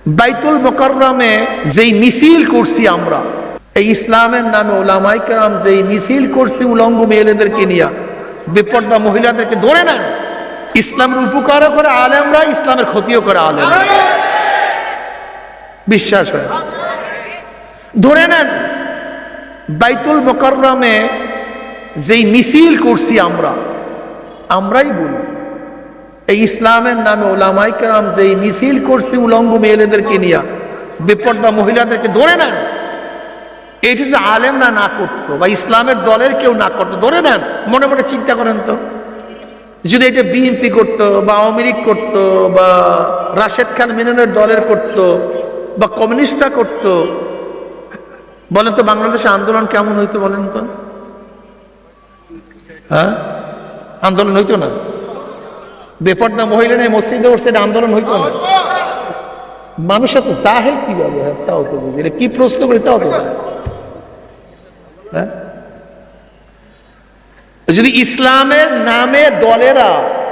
বাইতুল মুকাররমে যেই মিছিল করছি আমরা, এই ইসলামের নামে ওলামায়ে কেরাম যেই মিছিল করছি উলঙ্গ মেয়েদেরকে নিয়ে, বেপর্দা মহিলাদেরকে ধরে নেন। ইসলামের উপকারও করে আলেমরা, ইসলামের ক্ষতিও করে আলেমরা। বিশ্বাস হয়? ধরে নেন, বাইতুল মুকাররমে যেই মিছিল করছি আমরাই বলি, এই ইসলামের নামে ওলামায়ে কেরাম যেই মিছিল করছি উলঙ্গ মেয়েদেরকে নিয়ে, বেপর্দা মহিলাদেরকে ধরে নেন। এইটা যদি আলেমরা না করতো বা ইসলামের দলের কেউ না করতো, ধরে নেন। মনে মনে চিন্তা করেন তো, যদি এটা বিএনপি করতো বা আওয়ামী লীগ করতো বা রাশেদ খান মেননের দলের করতো বা কমিউনিস্টরা করতো, বলেন তো বাংলাদেশে আন্দোলন কেমন হইতো বলেন তো? হ্যাঁ, আন্দোলন হইতো না? বেপর্দা মহিলা নেই মসজিদে উঠছে, আন্দোলন হইতো না? মানুষ এত জাহেল কিভাবে হয় তাও তো বুঝি, কি প্রশ্ন করি তাও তো জানে। হ্যাঁ, যদি ইসলামের নামে দলেরা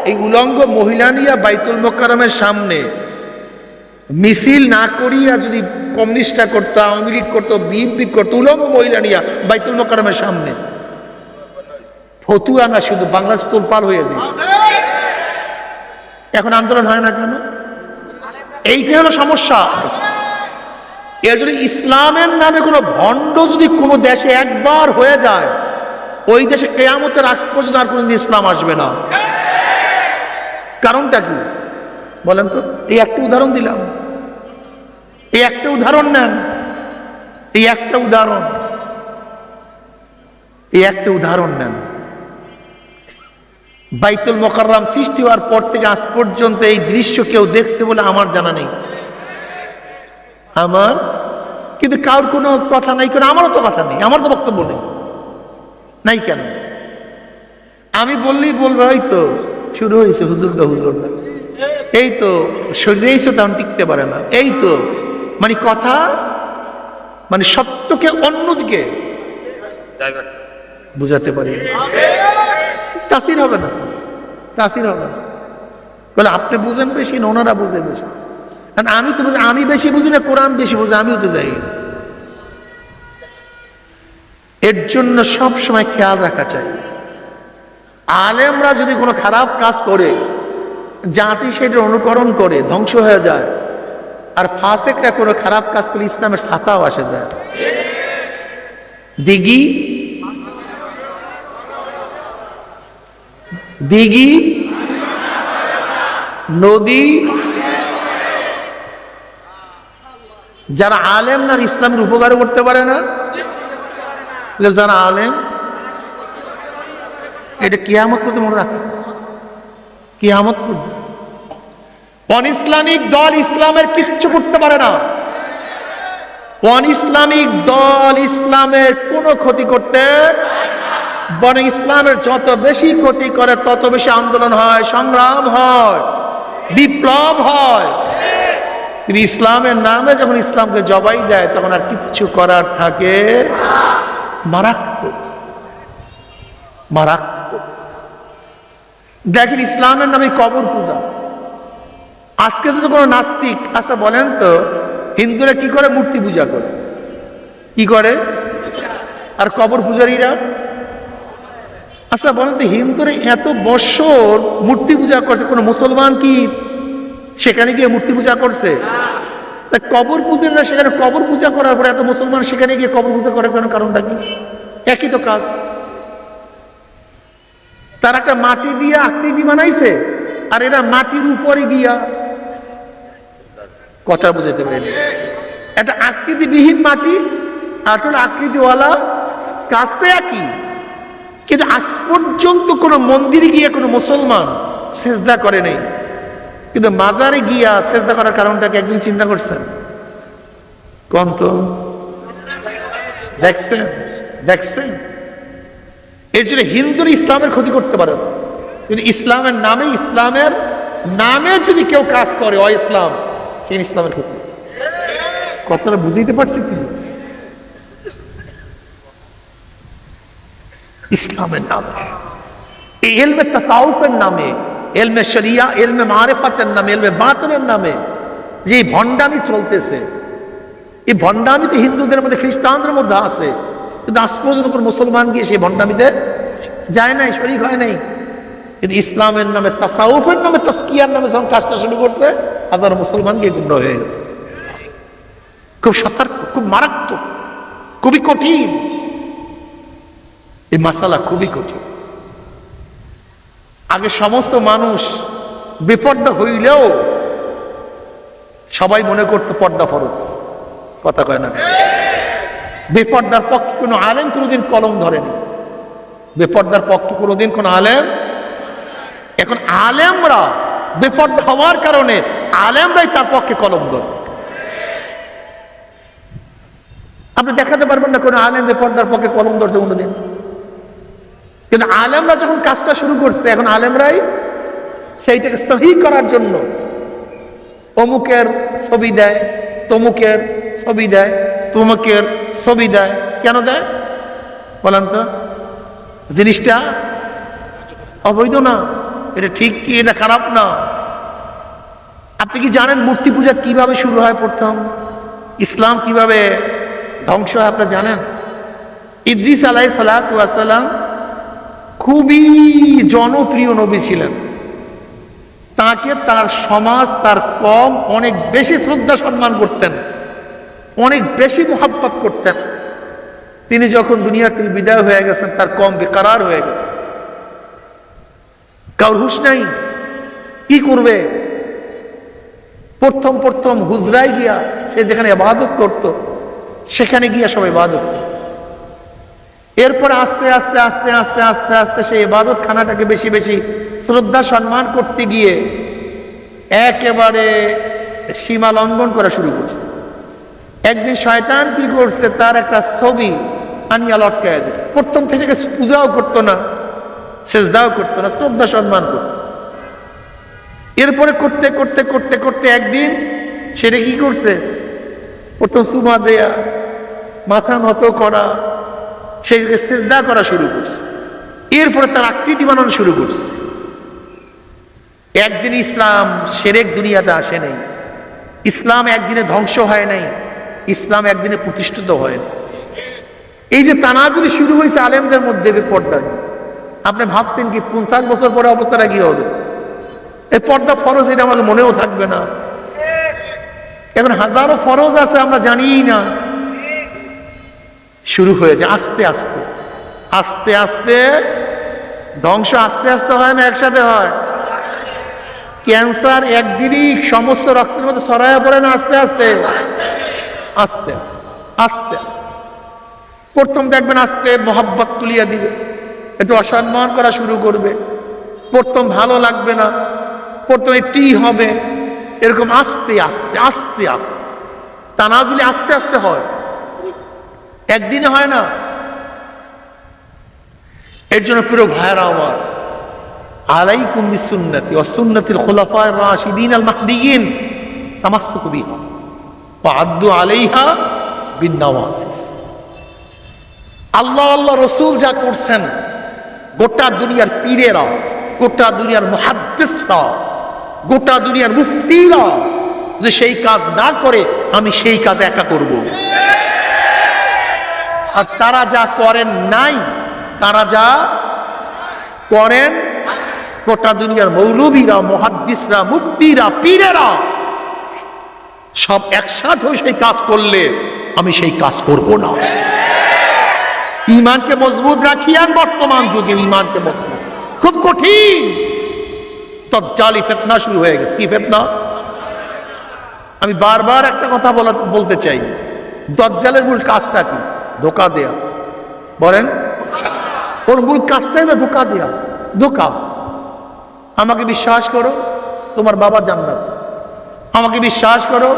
এই উলঙ্গ মহিলা নিয়ে বাইতুল মুকাররমের সামনে মিছিল না করিয়া যদি কমিউনিস্টরা করতো, আওয়ামী লীগ করতো, বিএনপি করতো, উলঙ্গ মহিলা নিয়ে বাইতুল মুকাররমের সামনে, ফতুয়া না শুধু বাংলাদেশ তোলপাড় হয়ে যায়। এখন আন্দোলন হয় না কেন? এইটাই হলো সমস্যা। এর জন্য ইসলামের নামে কোনো ভণ্ড যদি কোনো দেশে একবার হয়ে যায়, ওই দেশে কিয়ামতের আগ পর্যন্ত আর কোনদিন ইসলাম আসবে না। কারণটা কি বলেন তো? এই একটা উদাহরণ দিলাম, এই একটা উদাহরণ নেন, এই একটা উদাহরণ নেন। বাইতুল মুকাররম সৃষ্টি হওয়ার পর থেকে আজ পর্যন্ত এই দৃশ্য কেউ দেখছে বলে আমার জানা নেই। আমার কিন্তু কারোর কোনো কথা নাই কেন? আমারও তো কথা নেই, আমার তো বক্তব্য নেই। নাই কেন? আমি বললেই বলবো এই তো শুরু হয়েছে হুজুর না, এই তো শরীরেইছো তখন টিকতে পারে না, এই তো মানে কথা, মানে সত্যকে অন্যদিকে বুঝাতে পারি, তাসির হবে না। বলে আপনি বুঝেন বেশি না ওনারা বুঝে বেশি? আমি তো বুঝি, আমি বেশি বুঝি না, কোরআন বেশি বুঝে, আমিও তো যাই না। এর জন্য সব সময় খেয়াল রাখা চাই, আলেমরা যদি কোনো খারাপ কাজ করে জাতি সেটার অনুকরণ করে ধ্বংস হয়ে যায়, আর ফাসেকরা কোনো খারাপ কাজ করলে ইসলামের ছাতাও আসে যায়। দিঘি নদী, যারা আলেম না ইসলামের উপকার করতে পারে না, যারা আলেম, এটা কিয়ামত পর্যন্ত মনে রাখা, কিয়ামত পর্যন্ত অন ইসলামিক দল ইসলামের কিচ্ছু করতে পারে না। অন ইসলামিক দল ইসলামের কোনো ক্ষতি করতে, বরং ইসলামের যত বেশি ক্ষতি করে তত বেশি আন্দোলন হয়, সংগ্রাম হয়, বিপ্লব হয়। কিন্তু ইসলামের নামে যখন ইসলামকে জবাই দেয় তখন আর কিচ্ছু করার থাকে। মারাত্মক। দেখেন ইসলামের নামে কবর পূজা। আজকে যদি কোনো নাস্তিক, আচ্ছা বলেন তো হিন্দুরা কি করে? মূর্তি পূজা করে, কি করে? আর কবর পূজারীরা, আচ্ছা বলেন তো হিন্দুরা এত বছর মূর্তি পূজা করছে, কোনো মুসলমান কি সেখানে গিয়ে মূর্তি পূজা করছে? কবর পূজারীরা সেখানে কবর পূজা করার পরে এত মুসলমান সেখানে গিয়ে কবর পূজা করার কেন? কারণটা কি? একই তো কাজ। তারা একটা মাটি দিয়ে আকৃতি বানাইছে, আর এরা মাটির উপরে গিয়া, কথা বুঝাতে পারেনি, একটা আকৃতিবিহীন মাটি আর আকৃতিওয়ালা, কাজ তো একই। কিন্তু আজ পর্যন্ত কোনো মন্দিরে গিয়ে কোনো মুসলমান সেজদা করে নেই, কিন্তু মাজারে গিয়া সেজদা করার কারণটাকে একদিন চিন্তা করছেন? কোন তো দেখছেন? এর জন্য হিন্দুরা ইসলামের ক্ষতি করতে পারে না, কিন্তু ইসলামের নামে যদি কেউ কাজ করে ইসলাম, সে ইসলামের ক্ষতি। কথাটা বুঝাইতে পারছি কি? ইসলামের নামে, এই ইলমে তাসাউফের নামে, ইলমে শরিয়া, ইলমে মারিফাতের নামে, ইলমে বাতিনের নামে যে এই ভণ্ডামি চলতেছে, এই ভণ্ডামি তো হিন্দুদের মধ্যে, খ্রিস্টানদের মধ্যে আছে, কিন্তু আজ পর্যন্ত কোনো মুসলমান গিয়ে সেই ভণ্ডামিতে যায় নাই, শরীক হয় নাই। কিন্তু ইসলামের নামে, তাসাউফের নামে, তাসকিয়ার নামে যখন কাজটা শুরু করছে, হাজার মুসলমান গিয়ে গুমরাহ হয়ে গেছে। খুব সতর্ক, খুব মারাত্মক, খুবই কঠিন এই মাসালা, খুবই কঠিন। আগে সমস্ত মানুষ বেপর্দা হইলেও সবাই মনে করতো পর্দা ফরজ, কথা কয় না? বেপর্দার পক্ষে কোনো আলেম কোনোদিন কলম ধরেনি, বেপর্দার পক্ষে কোনোদিন কোন আলেম। এখন আলেমরা বেপর্দা হওয়ার কারণে আলেমরাই তার পক্ষে কলম ধরে। আপনি দেখাতে পারবেন না কোন আলেম বেপর্দার পক্ষে কলম ধরছে কোনোদিন, কিন্তু আলেমরা যখন কাজটা শুরু করছে, এখন আলেমরাই সেইটাকে সহি করার জন্য অমুকের ছবি দেয়, তমুকের ছবি দেয়, তমুকের ছবি দেয়। কেন দেয় বলেন তো? জিনিসটা অবৈধ না, এটা ঠিক কি এটা খারাপ না? আপনি কি জানেন মূর্তি পূজা কিভাবে শুরু হয়? প্রথম ইসলাম কিভাবে ধ্বংস হয় আপনারা জানেন? ইদ্রিস আলাইহিস সালাতু ওয়াস সালাম খুবই জনপ্রিয় নবী ছিলেন, তাকে তার সমাজ, তার কওম অনেক বেশি শ্রদ্ধা সম্মান করতেন, অনেক বেশি মুহাব্বত করতেন। তিনি যখন দুনিয়া থেকে বিদায় হয়ে গেছেন, তার কওম বেকারার হয়ে গেছে, কারোর হুঁশ নাই, কি করবে? প্রথম প্রথম হুজরায় গিয়া, সে যেখানে ইবাদত করত সেখানে গিয়া সব ইবাদত করত। এরপর আস্তে আস্তে আস্তে আস্তে আস্তে আস্তে সেই ইবাদত খানাটাকে বেশি বেশি শ্রদ্ধা সম্মান করতে গিয়ে একেবারে সীমা লঙ্ঘন করা শুরু করছে। একদিন শয়তান কি করছে, তার একটা ছবি আনিয়া লটকায় দিচ্ছে। প্রথম থেকে পূজাও করতো না, সেজদাও করতো না, শ্রদ্ধা সম্মান করত। এরপরে করতে করতে করতে করতে একদিন সেটা কি করছে, প্রথম সুমা দেয়া, মাথা নত করা, সেই সেজদা করা শুরু করছে। এরপরে তার আকৃতি বানানো শুরু করছে। একদিন ইসলাম শিরক দুনিয়াতে আসে নাই, ইসলাম একদিনে ধ্বংস হয় নাই, ইসলাম একদিনে প্রতিষ্ঠিত হয় না। এই যে তানাজুরি শুরু হয়েছে আলেমদের মধ্যে বেপর্দা, আপনি ভাবছেন কি 50 বছর পরে অবস্থাটা কি হবে? এই পর্দা ফরজ, এটা আমাদের মনেও থাকবে না। এখন হাজারো ফরজ আছে আমরা জানিই না। শুরু হয়েছে আস্তে আস্তে আস্তে আস্তে ধ্বংস, আস্তে আস্তে হয় না একসাথে হয়? ক্যান্সার একদিনই সমস্ত রক্তের মধ্যে ছড়ায় পড়ে না? আস্তে আস্তে আস্তে আস্তে আস্তে। প্রথম দেখবেন আস্তে মোহাব্বত তুলিয়া দিবে, একটু অসম্মান করা শুরু করবে, প্রথম ভালো লাগবে না, প্রথম একটি হবে, এরকম আস্তে আস্তে আস্তে আস্তে তানাজুলি আস্তে আস্তে হয়, একদিনে হয় না। এর জন্য প্রিয় ভাইয়েরা আমার, আলাইকুম বিসুন্নতি ওয়া সুন্নাতিল খুলাফায়ে রাশিদিন আল মাহদিয়িন তামাসসাকু বিহা ওয়া আদ্দু আলাইহা বিন-নওয়াসিস। আল্লাহ আল্লাহ রাসূল যা করছেন, গোটা দুনিয়ার পীরেরা, গোটা দুনিয়ার মুহাদ্দিসরা, গোটা দুনিয়ার মুফতিরা যদি সেই কাজ না করে, আমি সেই কাজ একা করব। আর তারা যা করেন নাই, তারা যা করেন, গোটা দুনিয়ার মৌলবীরা, মুহাদ্দিসরা, মুফতিরা, পীরেরা সব একসাথে হয়ে সেই কাজ করলে আমি সেই কাজ করব না। ঈমানকে মজবুত রাখিয়ান, বর্তমান যুগে ঈমানকে মজবুত, খুব কঠিন। দাজ্জালি ফিতনা শুরু হয়ে গেছে। কি ফিতনা? আমি বারবার একটা কথা বলতে চাই, দাজ্জালের মূল কাজটা কি? ধোঁকা দেয়া। বলেন, ওর মূল কাজটাই না ধোঁকা দেয়া, ধোঁকা। আমাকে বিশ্বাস করো, তোমার বাবা জান্নাত। আমাকে বিশ্বাস করো,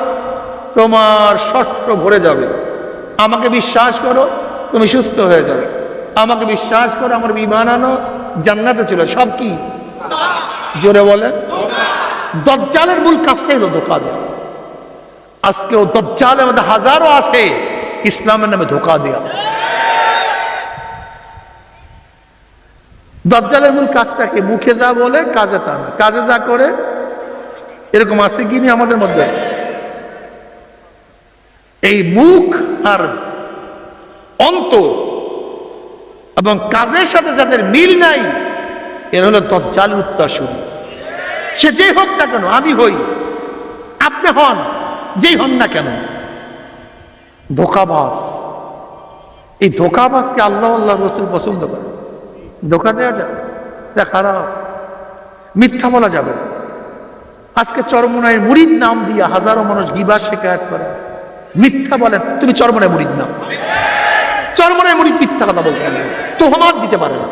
তোমার শস্য ভরে যাবে। আমাকে বিশ্বাস করো, তুমি সুস্থ হয়ে যাবে। আমাকে বিশ্বাস করো, আমার ঈমান আনো, জান্নাতে চলে। সব কি? জোরে বলেন। দাজ্জালের মূল কাজটাই হলো ধোঁকা দেয়া। আজকেও দাজ্জালের মধ্যে হাজারো আছে, ইসলামের নামে ধোঁকা দেয়া। দাজ্জালের মূল কাজটা কি? মুখে যা বলে, কাজে তা না, কাজে যা করে। এরকম আছে কি নি আমাদের মধ্যে? এই মুখ আর অন্তর এবং কাজের সাথে যাদের মিল নাই, এর হলো দাজ্জাল উত্তাসুর। সে যেই হোক না কেন, আমি হই, আপনি হন, যেই হন না কেন, ধোঁকাবাজ। এই ধোঁকাবাজকে আল্লাহ আল্লাহ রসুল পছন্দ করে। ধোঁকা দেওয়া যাবে, এটা খারাপ। মিথ্যা বলা যাবে। আজকে চরমনায়ের মুরিদ নাম দিয়া হাজারো মানুষ গিবত শিকায়াত করে, মিথ্যা বলেন। তুমি চরমনায় মুরিদ নাও, চরমনায় মুরিদ মিথ্যা কথা বলতে পারে, তোহমাত দিতে পারে না।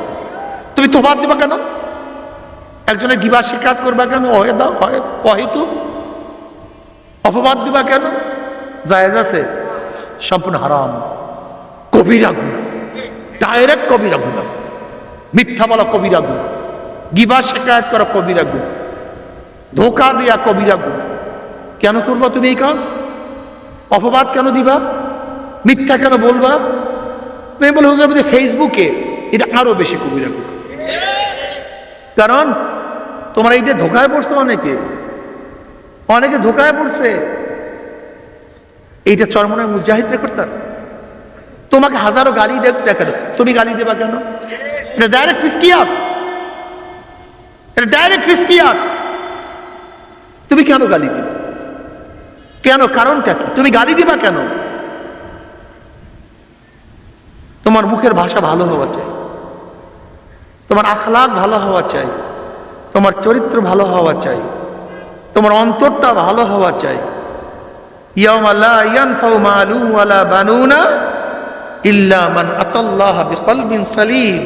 তুমি তোহমাত দিবা কেন? একজনের গিবত শিকায়াত করবা কেন? অহেতু অপবাদ দিবা কেন? জায়েজ আছে? সম্পূর্ণ হারাম, কবিরা গুনাহ, ডাইরেক্ট কবিরা গুনাহ। মিথ্যা বলা কবিরা গুনাহ, গিবত শিকায়াত করা কবিরা গুনাহ, ধোঁকা দেয়া কবিরা গুনাহ। কেন করবা তুমি এই কাজ? অপবাদ কেন দিবা? মিথ্যা কেন বলবা? তুমি বলে হুজুর ফেসবুকে, এটা আরো বেশি কবিরা গুনাহ। কারণ তোমরা এইটা ধোঁকায় পড়ছো, অনেকে ধোঁকায় পড়ছে। এইটা চরমনায় মুজাহিদ করতাম। তোমাকে হাজারো গালি দেখা, তুমি গালি দেবা কেন? এটা ডাইরেক্ট ফিসকিয়াত, এটা ডাইরেক্ট ফিসকিয়াত। তুমি কেন গালি দিবে? কেন? কারণটা কি? তুমি গালি দিবা কেন? তোমার মুখের ভাষা ভালো হওয়া চাই, তোমার আখলাক ভালো হওয়া চাই, তোমার চরিত্র ভালো হওয়া চাই, তোমার অন্তরটা ভালো হওয়া চাই। ইয়াউমা লা ইয়ানফাউ মালুন ওয়ালা বানুনা ইল্লা মান আতাল্লাহা বিকলবিন সালিম।